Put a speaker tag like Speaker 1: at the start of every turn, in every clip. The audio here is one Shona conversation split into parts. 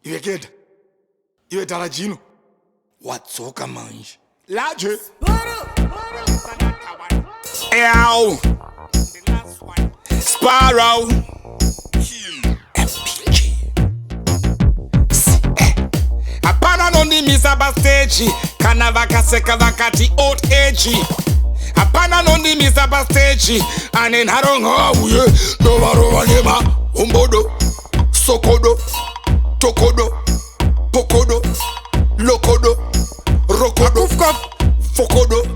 Speaker 1: Iwe Kedha, iwe Tarajino, watsoka manje. Laje. Ew. Sporro. MPG. Apana nondi misa basteji, kana vakaseka vakati old age. Apana nondi misa basteji, anen haronga uye, dovarova nema, hombodo, sokodo, tokodo, pokodo, lokodo, rokodo, fokodo.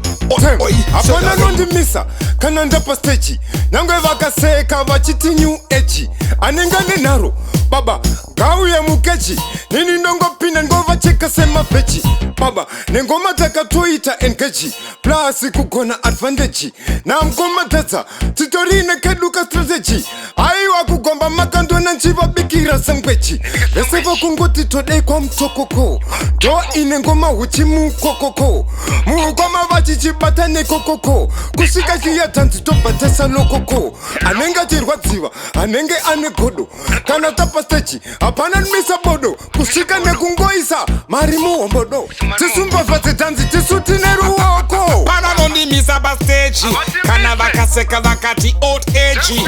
Speaker 2: Apana nondi misa, kana ndapa stage. Nangwe vakaseka vachiti new age. Anengane naro, baba, gau ya mukechi. Nini ndongo pina ngova cheka sema pechi. Baba, nengoma taka tuita enkechi. Plus kukona advantage. Na mkoma Dhadza, titorine keduka strategy. Aiwa kugomba makando na nchiva bikira sangwechi. Lesevo kungoti tode kwa mtokoko. Do inengoma uchimu kokoko. Mugoma vachichi batane kokoko. Kushika kia tanti to batesa no koko. Anenga tirwadziwa, anenge anegodo. Kana tapa stechi, apana nmisa bodo. Kushika nekungoisa, marimu hombodo. Tisumba vate tanzi, tisutineru wako.
Speaker 1: Apana nondi misa basteji, kana vakaseka vakati old age.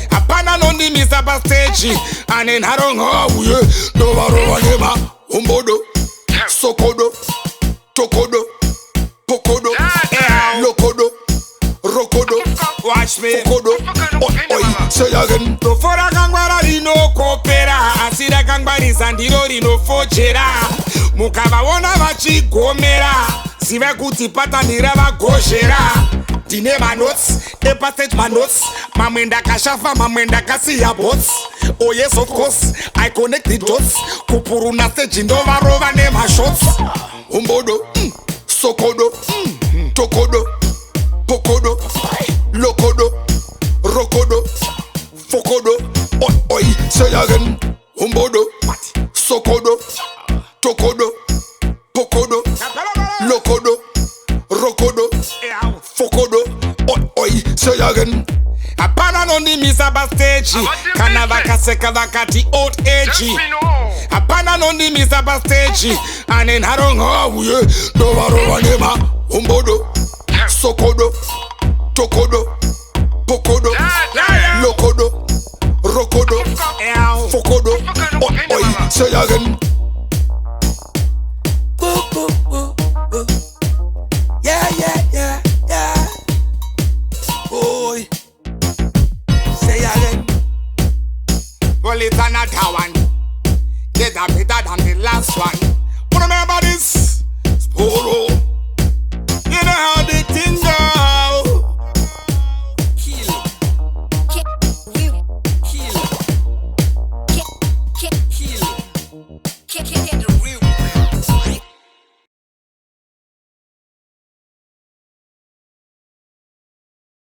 Speaker 1: Apana nondi misa basteji, anen haronga uye, dovarova nema, hombodo, sokodo, tokodo, pokodo, lokodo, rokodo, watch me, fokodo, oi, say again. Tofora kangwara rino kopera, asira kangwari sandiro rino fojera. Mukava wona vachi gomera, sive kuti pata nira vagoshera. Dine ma notes, a passage ma notes. Mamenda kashafa, mamenda kasi ya bots. Oh yes, of course, I connect the dots. Kupuruna stage indova rova nema shots. Hombodo, sokodo, tokodo, pokodo, lokodo, rokodo, fokodo. Oi, say again. Hombodo, sokodo, tokodo, pokodo, lokodo, rokodo, fokodo. Oi, say again. Apana nondi misa basteji, kana vakaseka vakati old age. Apana nondi misa basteji, anen haronga uye, dovarova nema, hombodo, sokodo, tokodo, pokodo, lokodo, rokodo, fokodo. Oi, say again.
Speaker 3: Yeah, yeah, yeah, yeah. Boy, say again.
Speaker 1: Well, it's another one. Get a better than the last one.